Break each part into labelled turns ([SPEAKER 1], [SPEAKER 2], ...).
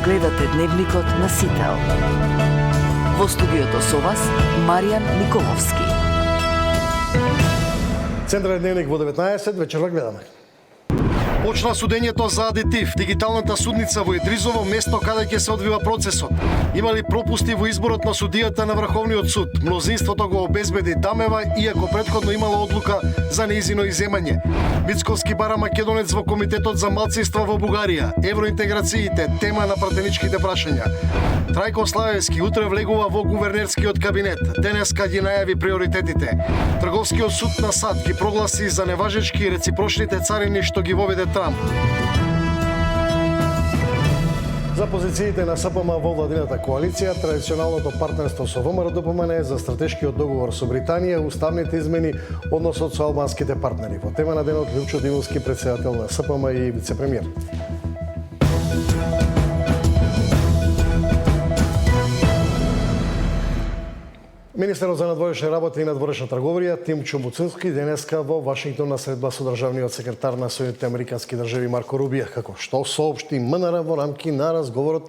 [SPEAKER 1] Гледате Дневникот на Сител. Во студиото со вас Маријан Николовски.
[SPEAKER 2] Централен дневник во 19 вечерва гледаме.
[SPEAKER 3] Почна судењето за адитив. Дигиталната судница во Едризово, место каде ќе се одвива процесот. Имали пропусти во изборот на судијата на Врховниот суд. Мнозинството го обезбеди Дамева, иако претходно имало одлука за нејзино иземање. Мицковски бара македонец во Комитетот за малцинства во Бугарија. Евроинтеграциите, тема на пратеничките прашања. Трајко Славевски утре влегува во гувернерскиот кабинет. Денеска ги најави приоритетите. Трговскиот суд на САД ги прогласи за неважечки реципрочните царини што ги воведе Трамп.
[SPEAKER 2] За позициите на СПМ во владината коалиција, традиционалното партнерство со ВМРО-ДПМН за стратешкиот договор со Британија, уставните измени, односот со албанските партнери. Во тема на денот Лјупчо Дивовски, претседател на СПМ и вице-премиер. Министерот за надворешни работи и надворешна трговија Тим Чобуцински денеска во Вашингтон на средба со државниот секретар на Соединетите Американски држави Марко Рубио, како што соопшти МНР во рамки на разговорот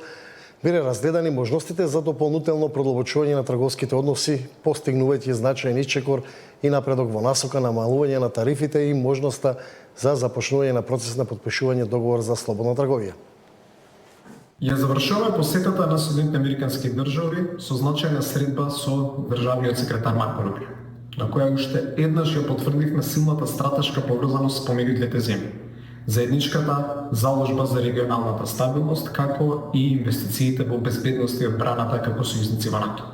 [SPEAKER 2] биле разгледани можностите за дополнително продолбочување на трговските односи, постигнувајќи значаен исчекор и напредок во насока намалување на тарифите и можноста за започнување на процес на потпишување договор за слободна трговија.
[SPEAKER 4] Ја завршува посетата на Соединетите Американски држави со значајна средба со државниот секретар Марко Рубио, на која уште еднаш ја потврдивме силната стратешка поврзаност помеѓу двете земји, заедничката заложба за регионалната стабилност, како и инвестициите во безбедност и одбраната како сојузници во НАТО.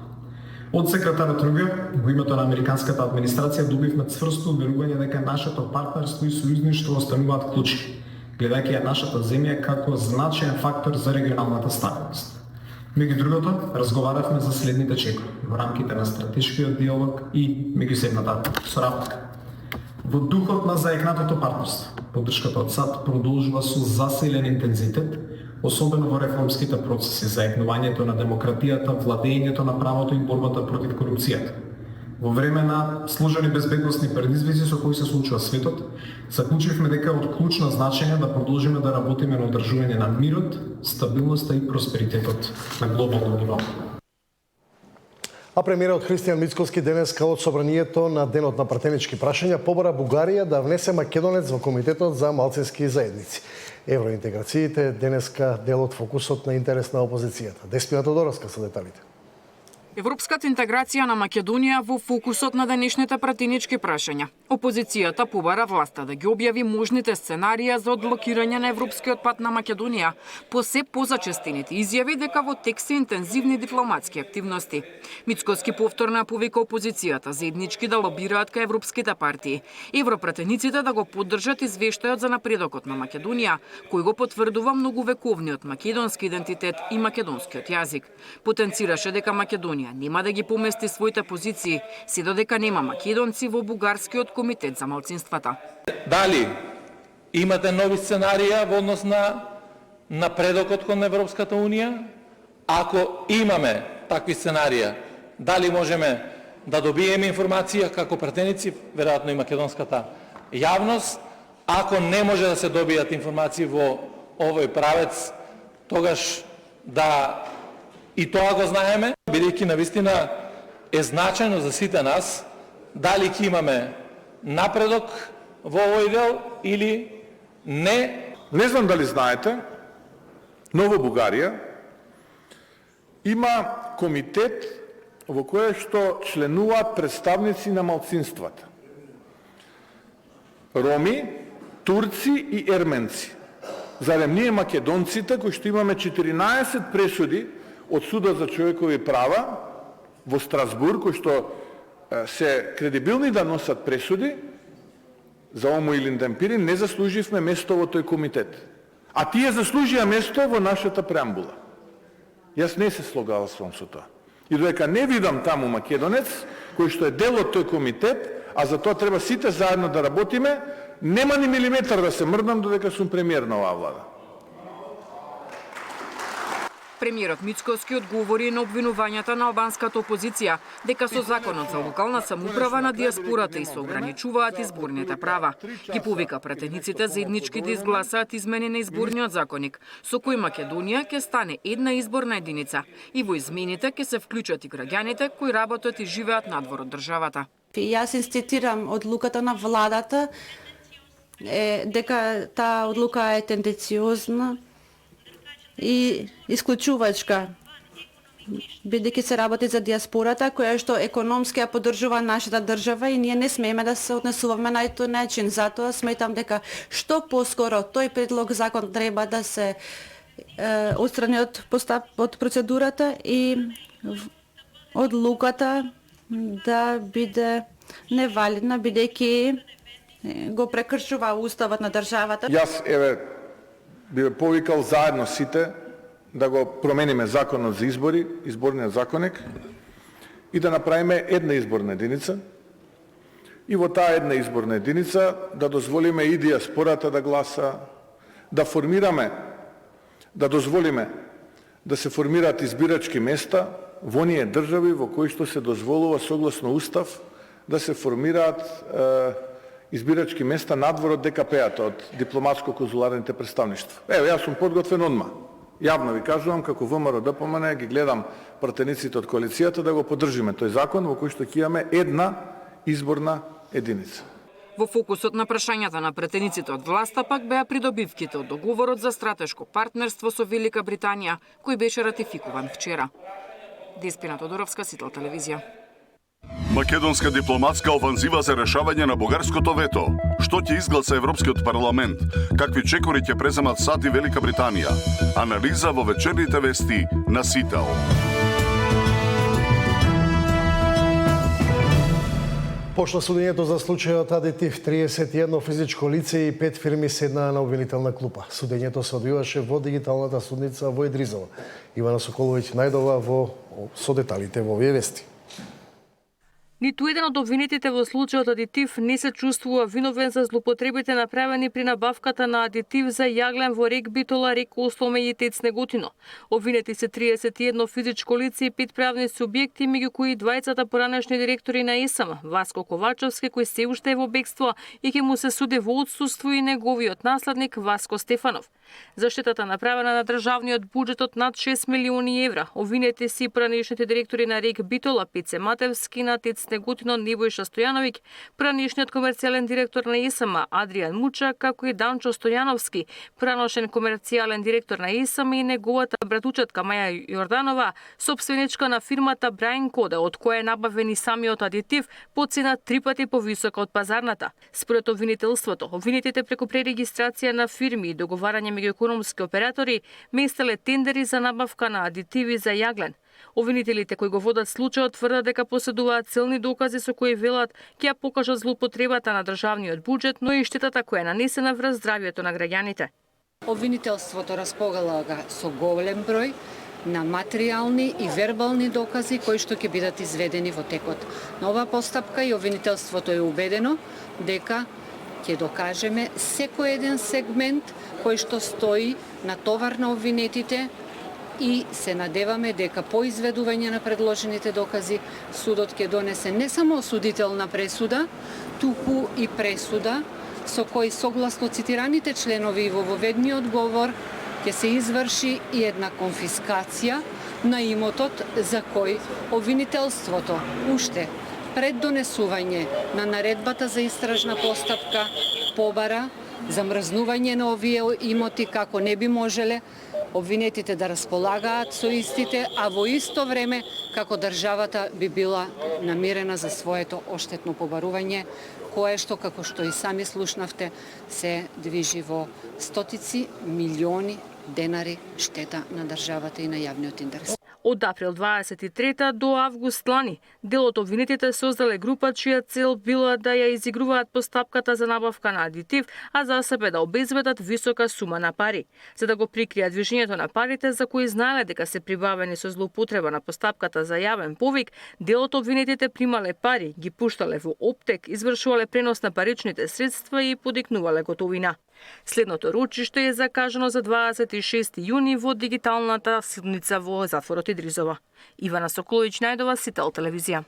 [SPEAKER 4] Од секретарот Рубио, во името на американската администрација, добивме цврсто уверување дека нашето партнерство и сојузништво остануваат клучни, гледајќи ја нашата земја како значаен фактор за регионалната стабилност. Меѓу другото, разговаравме за следните чекори во рамките на стратешкиот диалог и меѓусебната соработка. Во духот на заекнатото партнерство, поддршката од САД продолжува со засилен интензитет, особено во реформските процеси, заекнувањето на демократијата, владењето на правото и борбата против корупцијата. Во време на сложени безбедносни предизвици со кои се случува светот, заклучивме дека од клучно значење да продолжиме да работиме на одржување на мирот, стабилноста и просперитетот на глобално ниво.
[SPEAKER 2] А премиерот Христијан Мицковски денеска од собранието на денот на пратенички прашања побара Бугарија да внесе македонец во Комитетот за малцински заедници. Евроинтеграциите денеска дел од фокусот на интерес на опозицијата. Деспина Тодоровска со деталите.
[SPEAKER 5] Европската интеграција на Македонија во фокусот на денешните пратенички прашања. Опозицијата побара власта да ги објави можните сценарија за одблокирање на европскиот пат на Македонија, по се позачестените изјави дека во тек се интензивни дипломатски активности. Мицковски повторно повика опозицијата заеднички да лобираат кај европските партии, европратениците да го поддржат извештајот за напредокот на Македонија, кој го потврдува многувековниот македонски идентитет и македонскиот јазик. Потенцираше дека Македонија нема да ги помести своите позиции, се додека нема македонци во Бугарскиот комитет за малцинствата.
[SPEAKER 6] Дали имате нови сценарија во однос на напредокот кон Европската Унија? Ако имаме такви сценарија, дали можеме да добиеме информација како пратеници, веројатно и македонската јавност? Ако не може да се добијат информации во овој правец, тогаш да и тоа го знаеме, бидејќи навистина е значајно за сите нас, дали ќе имаме напредок во овој дел или не.
[SPEAKER 7] Не знам дали знаете, но во Бугарија има комитет во кој што членуваат представници на малцинствата. Роми, турци и ерменци. Зарем ние македонците, кои што имаме 14 пресуди од Судот за човекови права во Страсбург, кои што се кредибилни да носат пресуди за омо или индемпири, не заслуживме место во тој комитет. А тие заслужија место во нашата преамбула. Јас не се слогалствам со тоа. И додека не видам таму македонец, кој што е дел од тој комитет, а за тоа треба сите заедно да работиме, нема ни милиметар да се мрдам додека сум премиер на оваа влада.
[SPEAKER 5] Премиерот Мицкоски одговори на обвинувањата на албанската опозиција дека со законот за локална самоуправа на диаспората и се ограничуваат изборните права. Ги повика пратениците заеднички да изгласаат измени на изборниот законник, со кој Македонија ќе стане една изборна единица и во измените ќе се вклучат и граѓаните кои работат и живеат надвор од државата.
[SPEAKER 8] Јас инцитирам одлуката на владата дека таа одлука е тенденциозна и исклучувачка, бидејќи се работи за диаспората, која што економски ја поддржува нашата држава и ние не смееме да се однесуваме на тој начин. Затоа сметам дека што поскоро тој предлог закон треба да се отстрани од процедурата и одлуката да биде невалидна, бидејќи го прекршува уставот на државата.
[SPEAKER 7] Јас би повикал заедно сите да го промениме законот за избори, изборниот законник, и да направиме една изборна единица. И во таа една изборна единица да дозволиме и диаспората да гласа, да дозволиме да се формираат избирачки места во оние држави во кои што се дозволува согласно устав да се формираат избирачки места надвор од ДКП-ата, од дипломатско-конзуларните представништва. Јас сум подготвен одма. Јавно ви кажувам, како ВМРО ДПМН, ги гледам пратениците од коалицијата да го поддржиме тој закон во кој што ќе имаме една изборна единица.
[SPEAKER 5] Во фокусот на прашањата на пратениците од власта пак беа придобивките од договорот за стратешко партнерство со Велика Британија, кој беше ратификуван вчера. Деспина Тодоровска, Сител телевизија.
[SPEAKER 9] Македонска дипломатска офанзива за решавање на бугарското вето. Што ќе изгласа Европскиот парламент? Какви чекори ќе преземат САД и Велика Британија? Анализа во вечерните вести на Сител.
[SPEAKER 2] Пошла судењето за случајот Адитив, 31 физичко лице и 5 фирми седнаа на обвинителна клупа. Судењето се одвиваше во дигиталната судница во Едризово. Ивана Соколовиќ најдова со деталите во овие вести.
[SPEAKER 10] Ниту еден од обвинетите во случајот Адитив не се чувствува виновен за злоупотребите направени при набавката на адитив за јаглен во рек Битола, рек Осломе и ТЕЦ Неготино. Обвинети се 31 физичко лице и 5 правни субјекти, меѓу кои двајцата поранешни директори на ЕСМ, Васко Ковачевски, кој се уште е во бегство и ќе му се суди во отсуство, и неговиот наследник Васко Стефанов. За штетата направена на државниот буџет од над 6 милиони евра, обвинети си поранешните директори на рек Битола, Пице Матевски, на ТЕЦ Неготино Невојша Стојановиќ, пранешниот комерцијален директор на ЕСМ Адријан Муча, како и Данчо Стојановски, праношен комерцијален директор на ЕСМ, и неговата братучетка Маја Јорданова, собственичка на фирмата Брайн Кода, од која е набавен и самиот адитив по цена 3 пати повисока од пазарната. Според обвинителството, обвинетите преку пререгистрација на фирми и договарање меѓу економски оператори местеле тендери за набавка на адитиви за јаглен. Обвинителите кои го водат случајот тврдат дека поседуваат силни докази со кои велат ќе ја покажат злоупотребата на државниот буџет, но и штетата која е нанесена врз здравјето на граѓаните.
[SPEAKER 11] Обвинителството располага со голем број на материјални и вербални докази кои што ќе бидат изведени во текот на оваа постапка, и обвинителството е убедено дека ќе докажеме секој еден сегмент кој што стои на товар на обвинетите, и се надеваме дека по изведување на предложените докази судот ќе донесе не само осудителна пресуда, туку и пресуда со кој согласно цитираните членови во воведниот говор ќе се изврши и една конфискација на имотот за кој обвинителството уште пред донесување на наредбата за истражна постапка побара замрзнување на овие имоти како не би можеле обвинетите да располагаат со истите, а во исто време како државата би била намирена за своето оштетно побарување, кое што, како што и сами слушнавте, се движи во стотици милиони денари штета на државата и на јавниот интерес.
[SPEAKER 10] Од април 23 до август лани, дел од обвинетите создале група чија цел била да ја изигруваат постапката за набавка на адитив, а за себе да обезбедат висока сума на пари. За да го прикријат движењето на парите за кои знаеле дека се прибавени со злоупотреба на постапката за јавен повик, дел од обвинетите примале пари, ги пуштале во оптек, извршувале пренос на паричните средства и подикнувале готовина. Следното рочиште е закажано за 26 јуни во дигиталната судница во затворот Идризово. Ивана Соколовиќ најдова, Сител телевизија.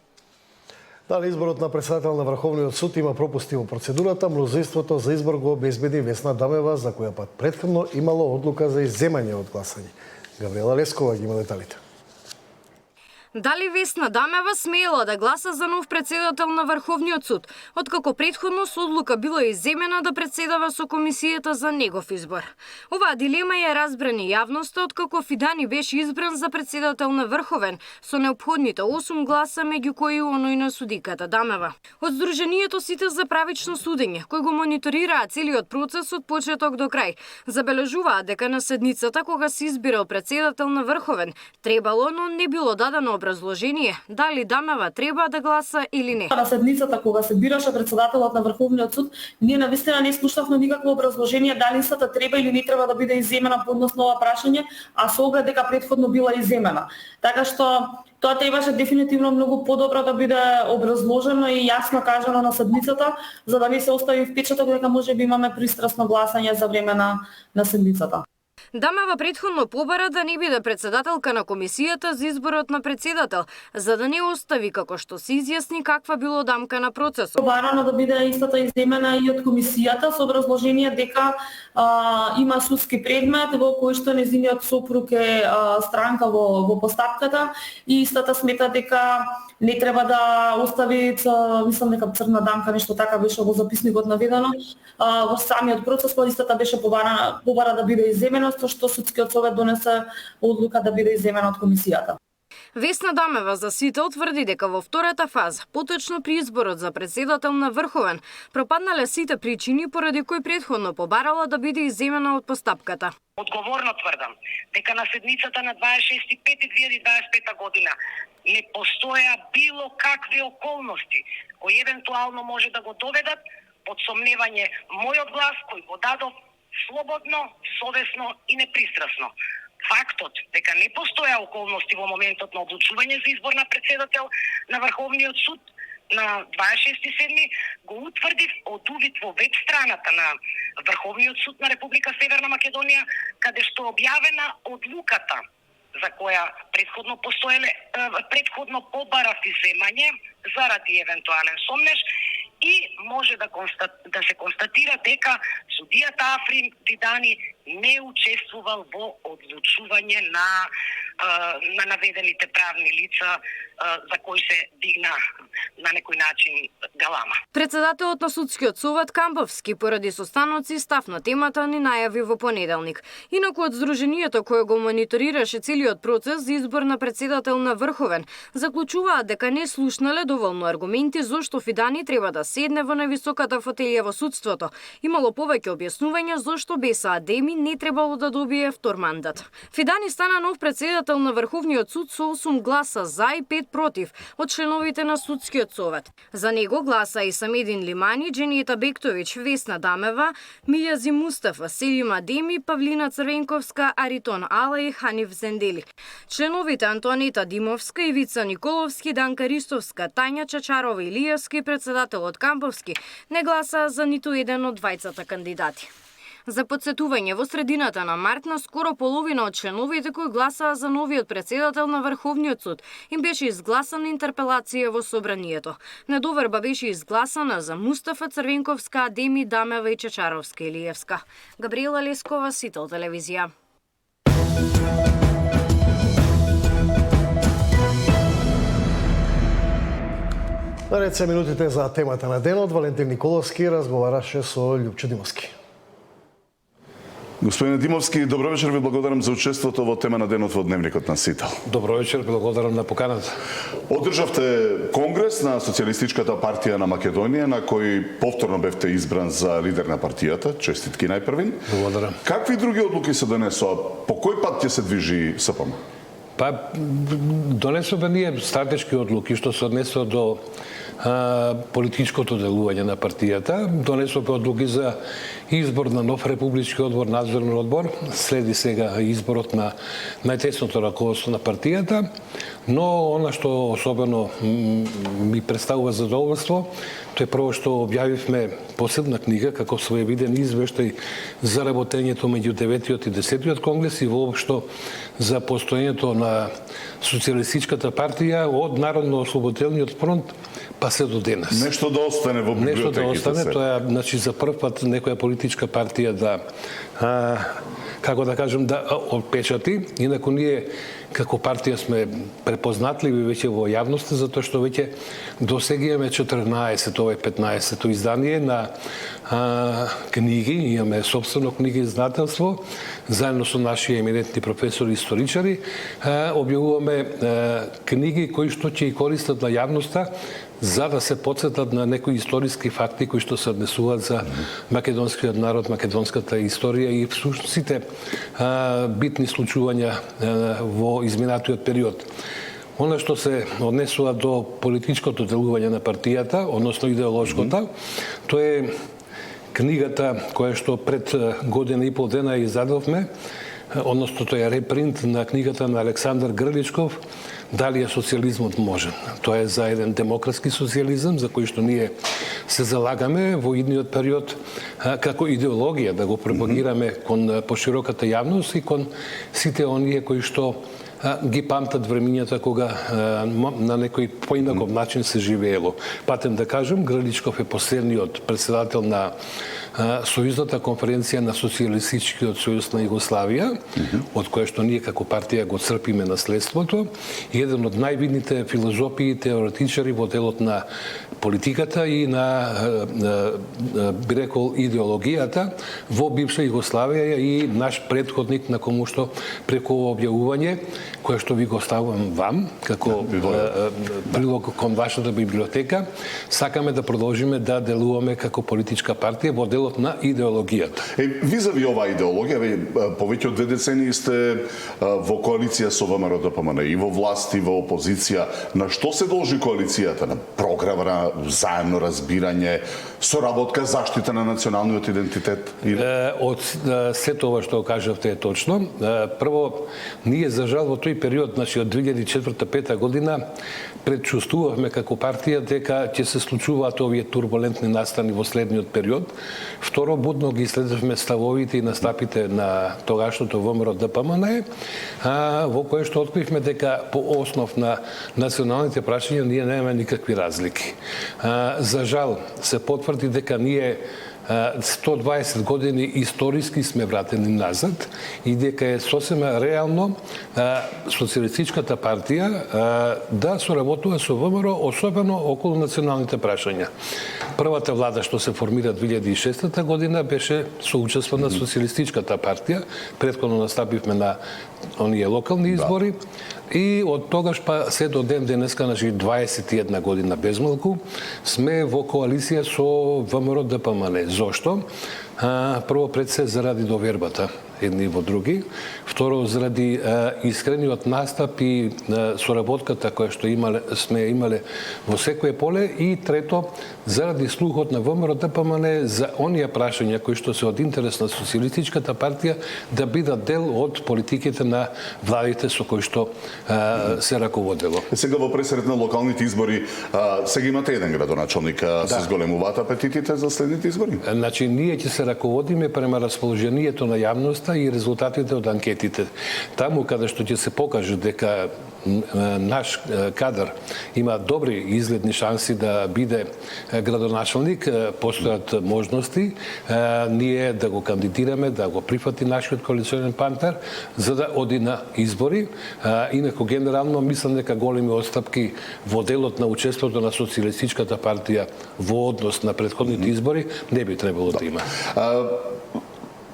[SPEAKER 2] Дали изборот на председател на Врховниот суд има пропусти во процедурата, мнозинството за избор го обезбеди Весна Дамева, за која пат претходно имало одлука за изземање од гласање. Габриела Лескова ги има деталите.
[SPEAKER 12] Дали Весна Дамева смеела да гласа за нов председател на Врховниот суд, откако претходно со одлука била изземена да председава со комисијата за негов избор. Оваа дилема ја разбрани јавноста откако Фидани беше избран за председател на Врховен со неопходните 8 гласа, меѓу кои оној на судиката Дамева. Од Сдруженијето Сите за правично судење, кој го мониторираа целиот процес од почеток до крај, забележуваат дека на седницата кога се избирал председател на Врховен, требало, но не било дадено образложение дали Дамева треба да гласа или не.
[SPEAKER 13] На седницата кога се бираше председателот на Врховниот суд, ние навистина не слушнавме никакво образложение дали истата треба или не треба да биде изземена по однос на ова прашање, а со оглед дека претходно била изземена. Така што тоа требаше дефинитивно многу подобро да биде образложено и јасно кажано на седницата, за да не се остави впечаток дека можеби имаме пристрасно гласање за време на седницата.
[SPEAKER 12] Дамева претходно побара да не биде председателка на комисијата за изборот на председател, за да не остави како што се изјасни каква било дамка на процесот.
[SPEAKER 13] Побарано да биде истата изземена и од комисијата со образложение дека има судски предмет во кој што нејзиниот сопруг е странка во постапката и истата смета дека не треба да остави, мислам дека црна дамка, нешто така беше во записникот наведено, во самиот процес, кога истата беше побара да биде изземена, со што судскиот совет донесе одлука да биде изземена од комисијата.
[SPEAKER 12] Весна Дамева за Сител тврди дека во втората фаза, поточно при изборот за председател на Врховен, пропаднале сите причини поради кои претходно побарала да биде изземена од постапката.
[SPEAKER 14] Одговорно тврдам дека на седницата на 26.5.2025 година не постоја било какви околности кои евентуално може да го доведат под сомневање мојот глас кој го дадов слободно, совесно и непристрасно. Фактот дека не постоја околности во моментот на одлучување за избор на председател на Врховниот суд на 26.7. го утврдив од увид во веб страната на Врховниот суд на Република Северна Македонија, каде што објавена одлуката за која претходно побарав изземање заради евентуален сомнеж и може да се констатира дека судијата Африн Фидани не учествувал во одлучување на наведените правни лица за кои се дигна на некој начин галама.
[SPEAKER 12] Председателот на судскиот совет Камбовски поради состаноци став на темата ни најави во понеделник. Инаку од Сдруженијето кое го мониторираше целиот процес за избор на председател на Врховен, заклучуваат дека не слушнале доволно аргументи зошто Фидани треба да седне во највисоката фотелја во судството. Имало повеќе објаснувања зошто Беса Адеми не требало да добие втор мандат. Фидани стана нов председател на Врховниот суд со 8 гласа за и 5 против од членовите на судскиот совет. За него гласа и Самедин Лимани, Джениета Бектовиќ, Весна Дамева, Милјази Мустафа, Селим Адеми, Павлина Црвенковска, Аритон Ала и Ханиф Зендели. Членовите Антонита Димовска, Ивица Николовски, Данка Ристовска, Тања Чачарова Илиевски, председателот Камбовски, не гласа за ниту еден од двајцата кандидати. За подсетување, во средината на март на скоро половина од членовите кои гласаа за новиот председател на Врховниот суд им беше изгласана интерпелација во собранието. Недоверба беше изгласана за Мустафа, Црвенковска, Адеми, Дамева и Чачаровска Илиевска. Габриела Лескова, Сител телевизија.
[SPEAKER 2] Наред се минутите за темата на денот, Валентин Николовски разговараше со Љупчо Димовски.
[SPEAKER 9] Господине Димовски, добро вечер, ви благодарам за учеството во тема на денот во Дневникот на Сител.
[SPEAKER 15] Добро вечер, благодарам на поканата.
[SPEAKER 9] Одржавте конгрес на Социјалистичката партија на Македонија, на кој повторно бевте избран за лидер на партијата. Честитки најпрвин.
[SPEAKER 15] Благодарам.
[SPEAKER 9] Какви други одлуки се донесоа? По кој пат ќе се движи СПМ?
[SPEAKER 15] Донесове ние стратешки одлуки што се однесува до политичкото делување на партијата. Донесовме одлуки за избор на нов републички одбор, надзорен одбор. Следи сега изборот на најтесното раководство на партијата, но она што особено ми представува задоволство, тоа е прво што објавивме посебна книга како своевиден извештај за работењето меѓу 9-тиот и 10-тиот конгрес и воопшто за постоењето на Социјалистичката партија од Народно-ослободителниот фронт па се до денес.
[SPEAKER 9] Нешто да остане во библиотеките.
[SPEAKER 15] Нешто да остане, тоа е, значи, за прв пат некоја политичка партија да како да кажем, да отпечати. Инаку ние како партија сме препознатливи веќе во јавноста, затоа што веќе досега имаме 14, ова е 15-то издание на книги, имаме собствено книги издателство, заедно со наши еминентни професори и историчари, објавуваме книги кои што ќе и користат на јавноста за да се потсетат на некои историски факти кои што се однесуваат за македонскиот народ, македонската историја и всушност сите битни случувања во изминатиот период. Она што се однесува до политичкото делување на партијата, односно идеолошкото, тоа е книгата која што пред година и пол дена издадовме, односно тоа е репринт на книгата на Александар Грличков "Дали е социјализмот можен?" Тоа е за еден демократски социјализам за кој што ние се залагаме во идниот период како идеологија да го пропагираме кон пошироката јавност и кон сите оние кои што ги памтат времињата кога на некој поинаков начин се живеело. Патем да кажем, Грличков е последниот председател на Сојузната конференција на Социјалистичкиот сојуз на Југославија, од која што ние како партија го црпиме наследството, и еден од највидните филозофи и теоретичари во делот на политиката и на би рекол идеологијата во бивша Југославија и наш претходник на кому што преку ова објавување кое што ви го ставам вам како прилог кон вашата библиотека, сакаме да продолжиме да делуваме како политичка партија во делот на идеологијата.
[SPEAKER 9] Визави оваа идеологија, повеќе од 2 децении сте во коалиција со ВМРО-ДПМН и во власт и во опозиција. На што се должи коалицијата? На програма, на заемно разбирање, соработка, заштита на националниот идентитет?
[SPEAKER 15] Од сето ова што кажавте е точно. Прво, ние за жал во тој период, значи од 2004-2005 година, предчувствувавме како партија дека ќе се случуваат овие турбулентни настани во следниот период. Второ, будно ги следевме ставовите и настапите на тогашното ВМРО-ДПМН, во кое што откривме дека по основ на националните прашања ние немаме никакви разлики. За жал се потврди дека ние 120 години историски сме вратени назад и дека е сосема реално Социјалистичката партија да соработува со ВМРО, особено околу националните прашања. Првата влада што се формира 2006 година беше соучество на Социјалистичката партија, претходно настапивме на оние локални избори и од тогаш па се до ден денеска, значи 21 година безмалку, сме во коалиција со ВМРО-ДПМН. Зошто? Прво пред се заради довербата едни во други, второ заради искрениот настап и соработката која што сме имале во секое поле и трето заради слухот на ВМРО-ДПМН за оние прашања кои што се од интерес на Социјалистичката партија да бидат дел од политиките на владите со кои што се раководело.
[SPEAKER 9] Сега во пресред на локалните избори, сега имате еден градоначалник, се зголемуваат апетитите за следните избори?
[SPEAKER 15] Значи, ние ќе се раководиме према расположението на јавноста и резултатите од анкетите. Таму каде што ќе се покаже дека наш кадар има добри изгледни шанси да биде градоначалник, постојат можности ние да го кандидираме, да го прифати нашиот коалиционен партнер за да оди на избори. Инаку генерално мислам дека големи отстапки во делот на учеството на Социјалистичката партија во однос на претходните избори не би требало да има.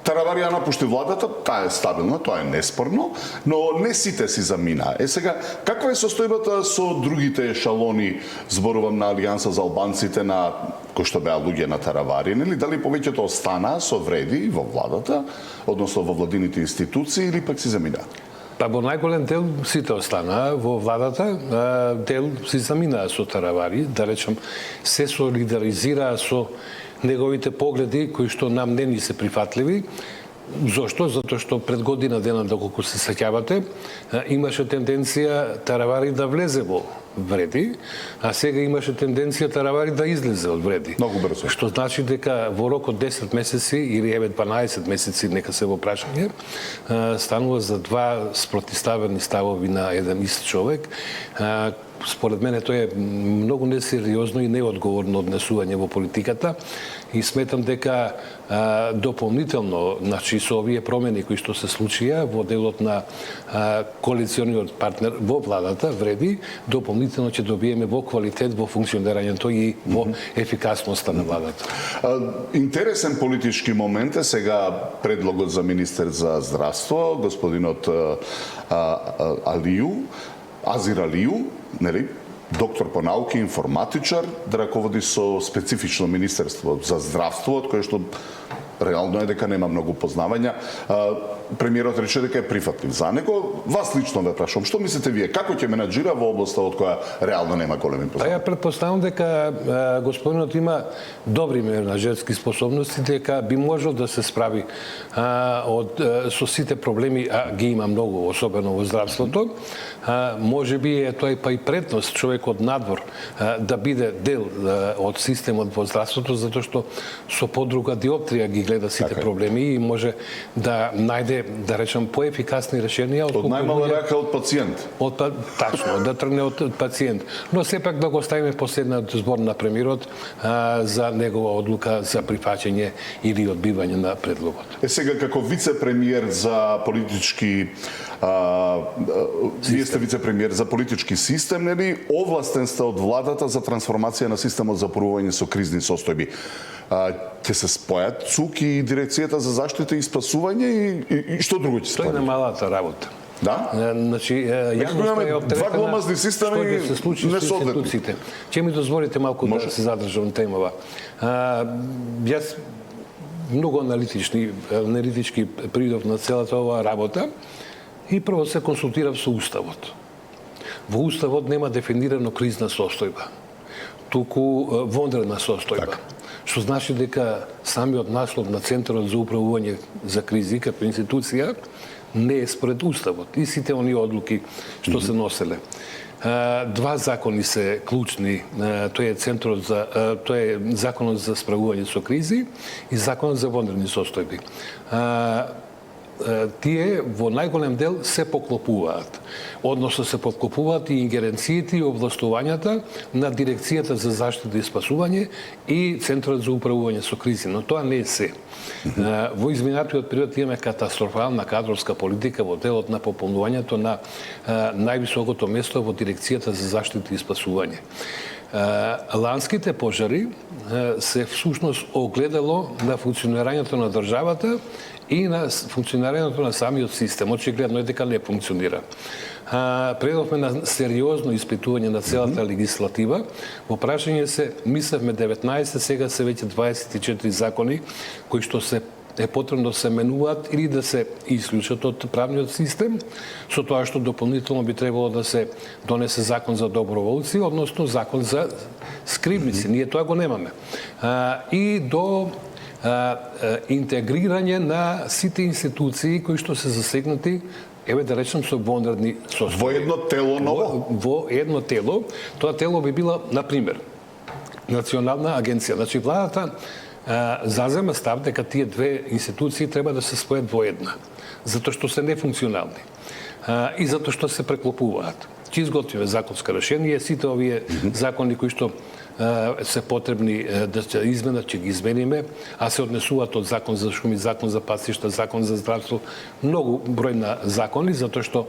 [SPEAKER 9] Тараварија напушти владата, таа е стабилна, тоа е неспорно, но не сите си замина. Сега, каква е состојбата со другите ешалони, зборувам на Алијанса за албанците, на кои што беа луѓе на Таравари, нели? Дали повеќето останаа со вреди во владата, односно во владините институции, или пак си замина?
[SPEAKER 15] Па во најголем дел сите останаа во владата, дел си заминаа со Таравари, да речем, се солидаризираа со неговите погледи кои што нам не ни се прифатливи. Зошто? Затоа што пред година дена, доколку се сеќавате, имаше тенденција Таравари да влезе во вреди, а сега имаше тенденција Таравари да излезе од вреди.
[SPEAKER 9] Многу брзо.
[SPEAKER 15] Што значи дека во рок од 10 месеци или 12 месеци, нека се во прашање, станува за два спротивставени ставови на еден ист човек. Според мене тоа е многу несериозно и неодговорно однесување во политиката и сметам дека дополнително, значи со овие промени кои што се случија во делот на коалициониот партнер во владата, вреди, дополнително ќе добиеме во квалитет во функционирањето и во ефикасноста на владата.
[SPEAKER 9] Интересен политички момент е сега предлогот за министер за здравство, господинот Азир Алију, нели, доктор по науки, информатичар, да раководи со специфично министерство за здравство, од кое што реално е дека нема многу познавања. Премиерот рече дека е прифатлив за него. Вас лично ве прашувам, што мислите вие, како ќе менаџира во областа од која реално нема големи познавања?
[SPEAKER 15] Ја претпоставам дека господинот има добри менаџерски способности, дека би можел да се справи со сите проблеми, а ги има многу, особено во здравството. Може би е тоа па и предност човек од надвор да биде дел од системот во здравството, затоа што со подруга диоптрија ги гледа сите проблеми и може да најде, да речем, поефикасни решенија
[SPEAKER 9] од најмала рака од пациент.
[SPEAKER 15] Тачно, да тргне од пациент. Но сепак да го ставиме последниот збор на премиерот за негова одлука за прифаќање или одбивање на предлогот.
[SPEAKER 9] Сега како вице-премиер за политички вие сте вице-премиер за политички систем, нели? Овластен сте од владата за трансформација на системот за борување со кризни состојби. Ќе се спојат ЦУК и дирекцијата за заштита и спасување и што друго ќе се
[SPEAKER 15] Тоа е малата работа.
[SPEAKER 9] Да?
[SPEAKER 15] Значи,
[SPEAKER 9] имаме два гломазни системи
[SPEAKER 15] што ќе се случи со институциите. Ќе ми дозволите малку да се задржам темава. Јас многу аналитички придов на целата оваа работа и прво се консултирав со Уставот. Во Уставот нема дефинирано кризна состојба, туку вонредна состојба. Што значи дека самиот наслов на Центарот за управување за кризи като институција не е според Уставот и сите оние одлуки што се носеле. Два закони се клучни, тоа е Законот за справување со кризи и Законот за вонредни состојби. Тие во најголем дел се поклопуваат. Односно се поклопуваат и ингеренциите и овластувањата на Дирекцијата за заштита и спасување и Центарот за управување со кризи, но тоа не е се. Во изминатиот период имаме катастрофална кадровска политика во делот на пополнувањето на највисокото место во Дирекцијата за заштита и спасување. Ланските пожари се всушност огледало на функционирањето на државата и на функционирањето на самиот систем. Очигледно е дека не функционира. Предовме на сериозно испитување на целата легислатива. Во прашање се, мислевме 19, сега се веќе 24 закони кои што се е потребно да се менуваат или да се исклучат од правниот систем, со тоа што дополнително би требало да се донесе закон за доброволци, односно закон за скрибници. Ние тоа го немаме. И до интегрирање на сите институции кои што се засегнати, еве да речем, со вонредни состојби.
[SPEAKER 9] Во едно тело ново?
[SPEAKER 15] Во едно тело. Тоа тело би била, например, Национална агенција. Значи, владата зазема став дека тие две институции треба да се спојат во една, затоа што се нефункционални и затоа што се преклопуваат. Ќе изготвиме законска решение, сите овие закони кои што се потребни да се изменат, ќе ги измениме, а се однесуваат од закон за шуми, закон за пасишта, закон за здравство, многу број на закони, затоа што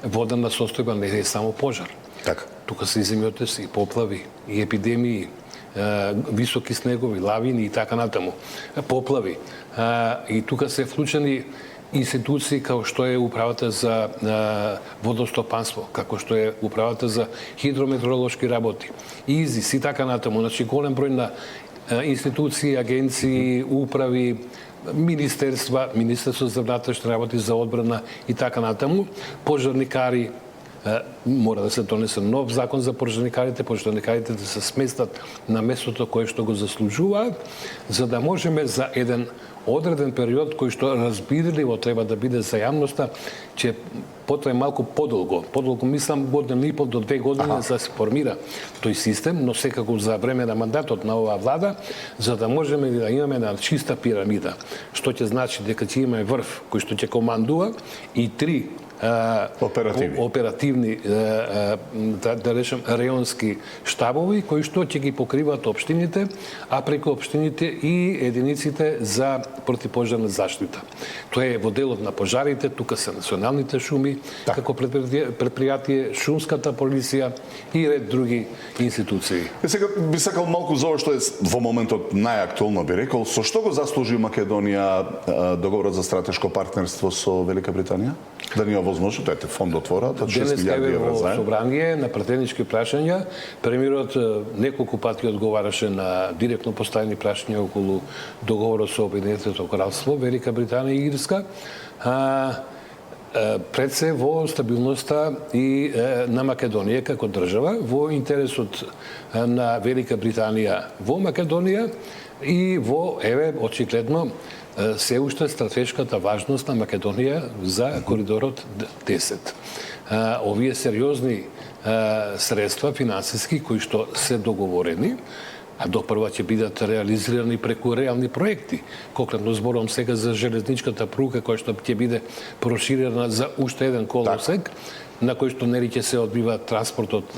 [SPEAKER 15] водена состојба не е само пожар.
[SPEAKER 9] Така.
[SPEAKER 15] Тука се земјотрес и поплави, и епидемии, високи снегови, лавини и така натаму, поплави. И тука се вклучени институции како што е управата за водостопанство, како што е управата за хидрометеоролошки работи, ИЗИС и така натаму. Значи голем број на институции, агенции, управи, Министерство за внатрешни работи, за одбрана и така натаму, пожарникари, мора да се донесе нов закон за пожарникарите да се сместат на местото кое што го заслужуваат, за да можеме за еден одреден период кој што разбирливо треба да биде за јавноста, че потрае малку подолго, мислам година и пол до 2 години за да се формира тој систем, но секако за време на мандатот на оваа влада, за да можеме да имаме на чиста пирамида, што ќе значи дека ќе имаме врв кој што ќе командува и 3 оперативни да речем реонски штабови кои што ќе ги покриваат општините, а преку општините и единиците за противпожарна заштита. Тоа е во делот на пожарите, тука се националните шуми, како предпријатие, шумската полиција и ред други институции.
[SPEAKER 9] Сега би сакал малку за ова што е во моментот најактуелно, би рекол, со што го заслужи Македонија договорот за стратешко партнерство со Велика Британија? Да ни овозможи, тоа е фонд отворат, 6 милиарди евра заем.
[SPEAKER 15] Денес во собрание на претенички прашања, премиерот неколку пати одговараше на директно поставени прашања околу договорот со Обединетото кралство, Велика Британија и Ирска. Пред се во стабилноста и на Македонија како држава, во интересот на Велика Британија во Македонија и во, очигледно, се уште стратешката важност на Македонија за коридорот 10. Овие сериозни средства финансиски кои што се договорени, а допрва ќе бидат реализирани преку реални проекти. Конкретно зборувам сега за железничката пруга која што ќе биде проширена за уште еден колосек, на кој што нели ќе се одбива транспортот,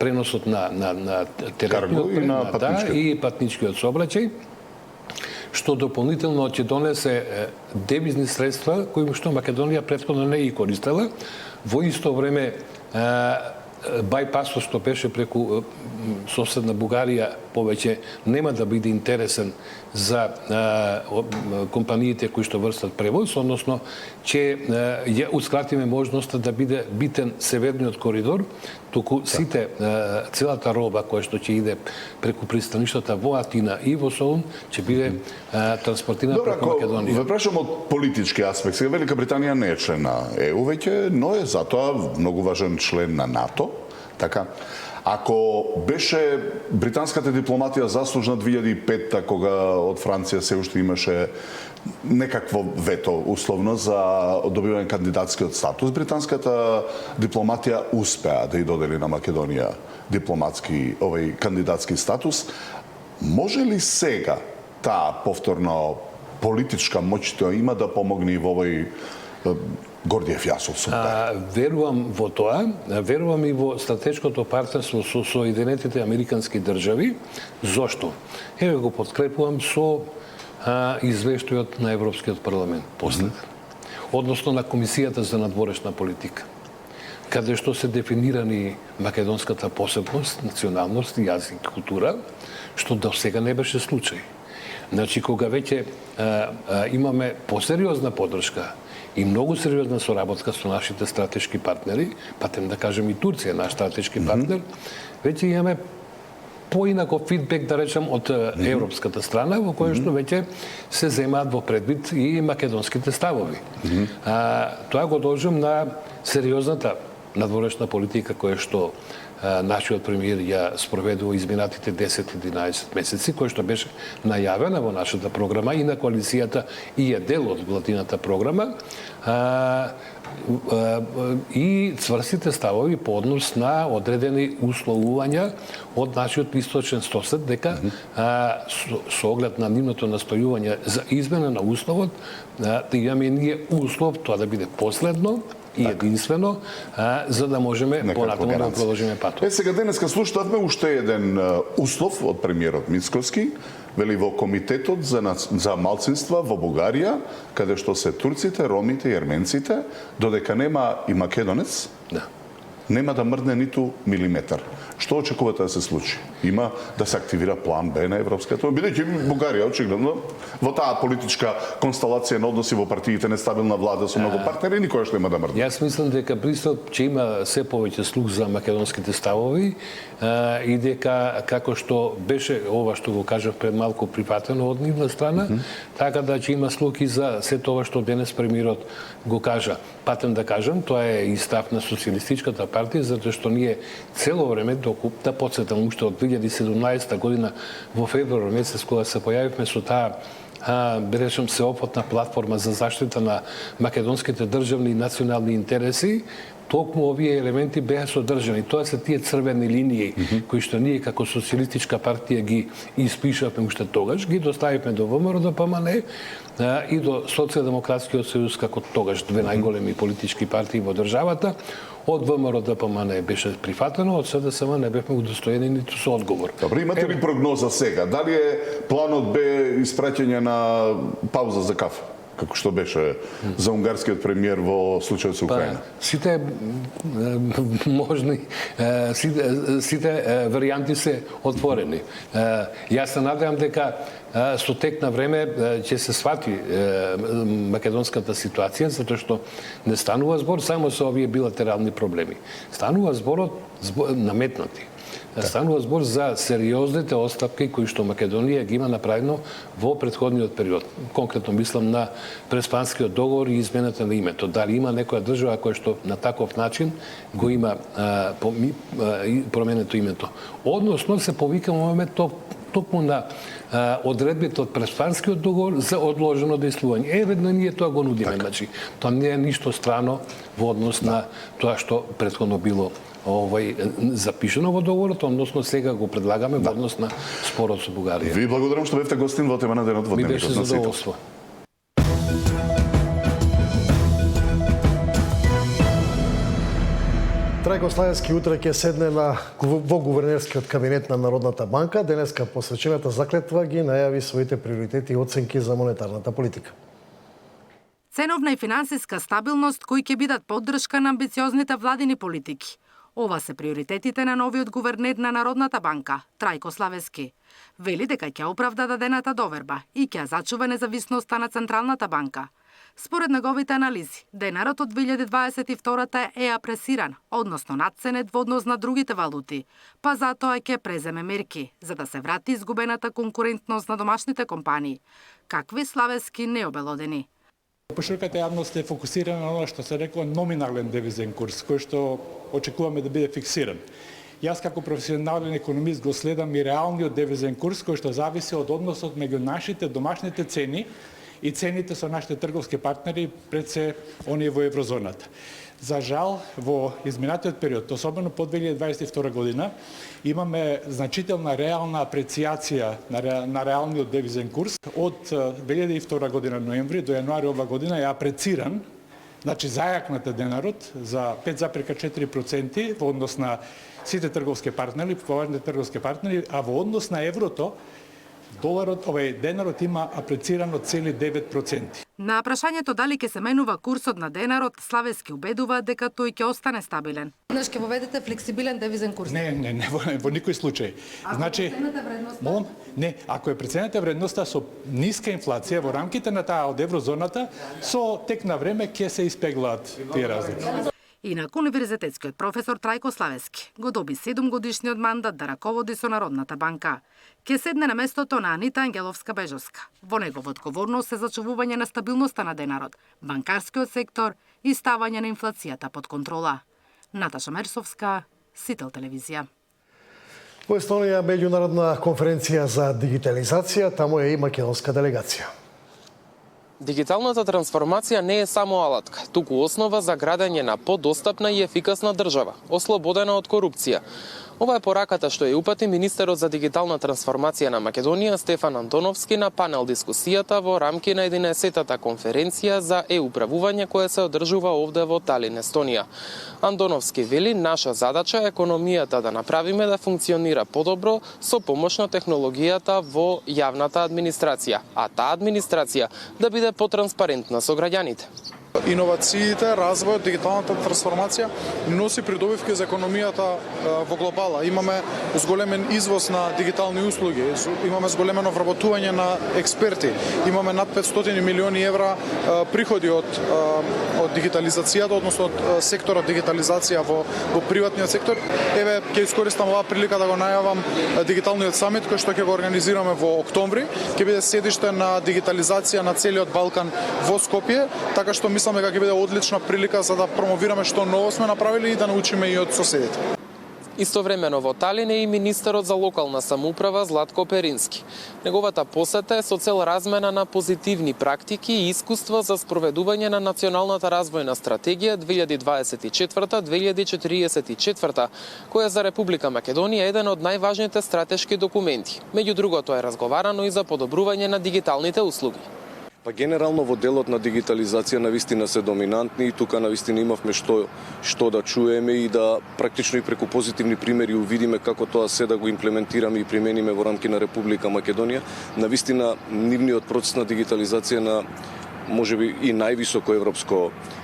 [SPEAKER 15] преносот на теретниот и патничкиот сообраќај, што дополнително ќе донесе девизни средства кои што Македонија претходно не ги користела. Во исто време бајпасот што беше преку соседна Бугарија повеќе нема да биде интересен за компаниите кои што врстат превоз, односно ќе ја ускратиме можноста да биде битен северниот коридор, туку сите целата роба која што ќе иде преку пристаништата во Атина и во Солун ќе биде транспортирана преку Македонија.
[SPEAKER 9] Ве прашам од политички аспект. Сега Велика Британија не е член на ЕУ веќе, но е затоа многу важен член на НАТО. Така, ако беше британската дипломатија заслужна 2005-та, кога од Франција се уште имаше некакво вето условно за добивање кандидатскиот статус, британската дипломатија успеа да ја додели на Македонија дипломатски кандидатски статус. Може ли сега таа повторно политичка моќ тоа има да помогне и во овој Гордиев јасов судар?
[SPEAKER 15] Верувам во тоа, верувам и во стратешкото партнерство со Соединетите Американски држави. Зошто? Еве го подкрепувам со извештајот на Европскиот парламент послед, односно на Комисијата за надворешна политика, каде што се дефинирани македонската посебност, националност, јазик и култура, што до сега не беше случај. Значи, кога веќе имаме посериозна поддршка и многу сериозна соработка со нашите стратешки партнери, патем да кажем и Турција, наш стратешки партнер, веќе имаме поинаков фидбек, да речем, од европската страна, во која што веќе се земаат во предвид и македонските ставови. Тоа го должам на сериозната надворешна политика која што нашиот премиер ја спроведува изминатите 10-11 месеци, која што беше најавена во нашата програма и на коалицијата и е дел од владината програма, и цврстите ставови по однос на одредени условувања од нашиот источен сосед, дека со оглед на нивното настојување за измена на условот, да имаме ние услов тоа да биде последно и единствено, за да можеме понатаму да продолжиме патот.
[SPEAKER 9] Сега денеска слушнавме уште еден услов од премиерот Мицкоски, вели во комитетот за малцинства во Бугарија, каде што се турците, ромите и ерменците, додека нема и македонец, нема да мрдне ниту милиметар. Што очекувате да се случи? Има да се активира план Б на Европската унија, бидејќи Бугарија очигледно во таа политичка констелација на односи во партиите, нестабилна влада со многу партнери, никој што нема да мрда.
[SPEAKER 15] Јас мислам дека пристап че има се повеќе слух за македонските ставови и дека како што беше ова што го кажав пред малку прифатено од нивна страна, така да че има слух и за се тоа што денес премиерот го кажа. Патем да кажам, тоа е и став на социјалистичката партија, затоа што ние цело време, да подсетам уште од 2017 година во февруар месец кога се појавивме со таа речем сеопфатна платформа за заштита на македонските државни и национални интереси, токму овие елементи беа содржани. Тоа се тие црвени линии кои што ние како социјалистичка партија ги испишавме уште тогаш, ги доставивме до ВМРО-ДПМН и до Социјалдемократскиот сојуз како тогаш две најголеми политички партии во државата. Од ВМРО-ДПМН беше прифатено, од СДСМ не бевме удостоени ниту со одговор.
[SPEAKER 9] Добро, имате ли прогноза сега? Дали е планот Б испраќање на пауза за кафе? Како што беше за унгарскиот премиер во случајот со Украина?
[SPEAKER 15] Сите можни, сите варијанти се отворени. Јас се надевам дека со тек на време ќе се свати македонската ситуација, затоа што не станува збор само со овие билатерални проблеми. Станува зборот наметнати. Станува збор за сериозните отстапки кои што Македонија ги има направено во претходниот период. Конкретно мислам на Преспанскиот договор и измената на името. Дали има некоја држава која што на таков начин го има променето името. Односно се повикаме токму на одредбите од Преспанскиот договор за одложено дејствување. Ведно ние тоа го нудиме. Значи, тоа не е ништо страно во однос на тоа што претходно било запишено во договорот, односно сега го предлагаме во однос на спорот со Бугарија.
[SPEAKER 9] Ви благодарам што бевте гостин во тема на денот во Дневникот на Сител.
[SPEAKER 2] Трајко Славевски утре ќе седне во гувернерскиот кабинет на Народната банка. Денеска посвечената заклетва ги најави своите приоритети и оценки за монетарната политика.
[SPEAKER 16] Ценовна и финансиска стабилност кои ќе бидат поддршка на амбициозните владини политики. Ова се приоритетите на новиот гувернер на Народната банка, Трајко Славевски. Вели дека ќе оправда дадената доверба и ќе зачува независноста на Централната банка. Според неговите анализи, денарот од 2022 е апресиран, односно надценет во однос на другите валути, па затоа ќе преземе мерки за да се врати изгубената конкурентност на домашните компании. Какви Славевски необелодени.
[SPEAKER 17] Пошироката јавност е фокусирана на оно што се рекла номинален девизен курс, кој што очекуваме да биде фиксиран. Јас како професионален економист го следам и реалниот девизен курс кој што зависи од односот меѓу нашите домашните цени и цените со нашите трговски партнери пред се оние во еврозоната. За жал, во изминатиот период, особено по 2022 година, имаме значителна реална апрецијација на реалниот девизен курс. Од 2002 година ноември до јануари ова година е апрециран, значи зајакната денарот за 5,4% во однос на сите трговски партнери, поважните трговски партнери, а во однос на еврото денарот има апрецирано цели 9%.
[SPEAKER 16] На прашањето дали ќе се менува курсот на денарот, Славевски убедува дека тој ќе остане стабилен.
[SPEAKER 18] Знаеш, ќе воведете флексибилен девизен курс?
[SPEAKER 17] Не, во никој случај. Значи, ако е преценета вредноста со ниска инфлација во рамките на таа од еврозоната, со тек на време ќе се испеглаат тие разлики.
[SPEAKER 16] Инак, универзитетскиот професор Трајко Славевски го доби 7-годишниот мандат да раководи со Народната банка. Ке седне на местото на Анита Ангеловска-Бежовска. Во негова одговорност е зачувување на стабилноста на денарот, банкарскиот сектор и ставање на инфлацијата под контрола. Наташа Мерсовска, Сител телевизија.
[SPEAKER 2] Во Естонија меѓународна конференција за дигитализација, таму е и македонска делегација.
[SPEAKER 19] Дигиталната трансформација не е само алатка, туку основа за градење на подостапна и ефикасна држава, ослободена од корупција. Ова е пораката што ја упати министерот за дигитална трансформација на Македонија Стефан Антоновски на панел дискусијата во рамки на 11-та конференција за е-управување која се одржува овде во Талин, Естонија. Антоновски вели, наша задача е економијата да направиме да функционира подобро со помош на технологијата во јавната администрација, а таа администрација да биде потранспарентна со граѓаните.
[SPEAKER 20] Иновациите, развојот, дигиталната трансформација носи придобивки за економијата во глобала. Имаме зголемен извоз на дигитални услуги, имаме зголемено вработување на експерти, имаме над 500 милиони евра приходи од дигитализацијата, односно од секторот дигитализација во приватниот сектор. Еве, ќе искористам оваа прилика да го најавам дигиталниот самит кој што ќе го организираме во октомври. Ќе биде седиште на дигитализација на целиот Балкан во Скопје, така што мислам дека ќе биде одлична прилика за да промовираме што ново сме направиле и да научиме и од соседите.
[SPEAKER 19] Истовремено во Талин е и министерот за локална самоуправа Златко Перински. Неговата посета е со цел размена на позитивни практики и искуства за спроведување на Националната развојна стратегија 2024-2044, која за Република Македонија е еден од најважните стратешки документи. Меѓу другото е разговарано и за подобрување на дигиталните услуги.
[SPEAKER 21] Па генерално во делот на дигитализација навистина се доминантни и тука навистина имавме што да чуеме и да практично и преку позитивни примери увидиме како тоа се да го имплементираме и примениме во рамки на Република Македонија. Навистина нивниот процес на дигитализација на можеби и највисоко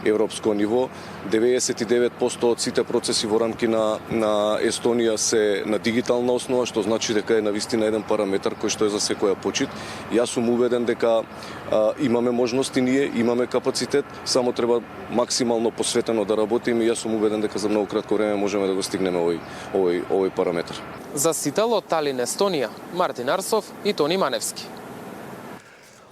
[SPEAKER 21] европско ниво. 99% од сите процеси во рамки на Естонија се на дигитална основа, што значи дека е навистина еден параметар кој што е за секоја почит. Јас сум уведен дека имаме можности ние, имаме капацитет, само треба максимално посветено да работиме и јас сум уведен дека за многу кратко време можеме да го стигнеме овој параметар.
[SPEAKER 19] За Сител од Талин, Естонија, Мартин Арсов и Тони Маневски.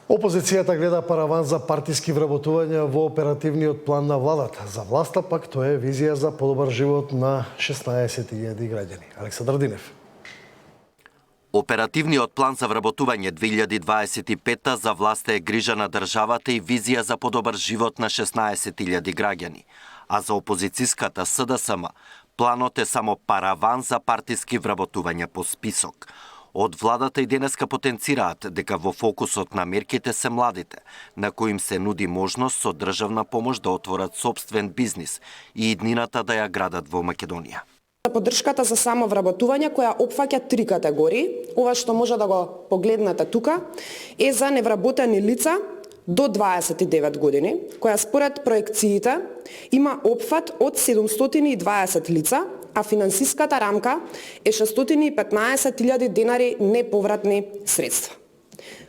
[SPEAKER 2] Опозицијата гледа параван за партиски вработувања во оперативниот план на владата. За власта пак тоа е визија за подобар живот на 16.000 граѓани. Александар Динев.
[SPEAKER 22] Оперативниот план за вработување 2025 за власта е грижа на државата и визија за подобар живот на 16.000 граѓани. А за опозицијската СДСМ, планот е само параван за партиски вработувања по список. Од владата и денеска потенцираат дека во фокусот на мерките се младите, на кои им се нуди можност со државна помош да отворат собствен бизнис и иднината да ја градат во Македонија.
[SPEAKER 23] Поддршката за самовработување која опфаќа 3 категории, ова што може да го погледнете тука, е за невработени лица до 29 години, која според проекциите има опфат од 720 лица, а финансиската рамка е 615.000 денари неповратни средства.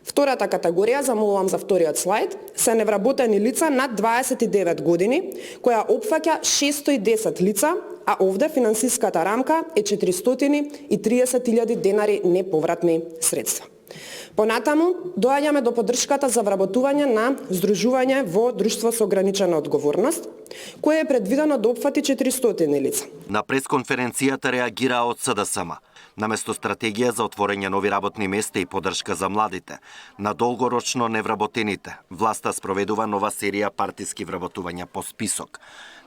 [SPEAKER 23] Втората категорија, замолувам за вториот слайд, се невработени лица над 29 години, која опфаќа 610 лица, а овде финансиската рамка е 430.000 денари неповратни средства. Понатаму, доаѓаме до поддршката за вработување на здружување во друштво со ограничена одговорност, кое е предвидено да опфати 400 лица.
[SPEAKER 22] На пресконференцијата реагира од СДСМ. Наместо стратегија за отворење нови работни места и поддршка за младите, на долгорочно невработените, власта спроведува нова серија партиски вработувања по список.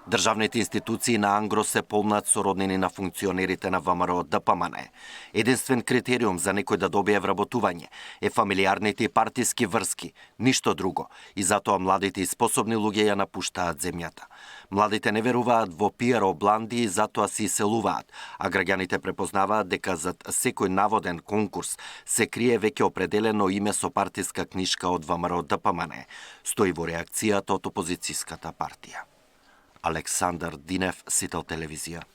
[SPEAKER 22] Државните институции на Ангро се полнат со роднини на функционерите на ВМРО ДПМН. Единствен критериум за некој да добие вработување е фамилиарните и партиски врски, ништо друго, и затоа младите и способни луѓе ја напуштаат земјата. Младите не веруваат во пиар обланди и затоа се иселуваат, а граѓаните препознаваат дека зад секој наводен конкурс се крие веќе определено име со партиска книшка од ВМРО ДПМН, стои во реакцијата од опозицијската партија. Александар Динев, Сител телевизија.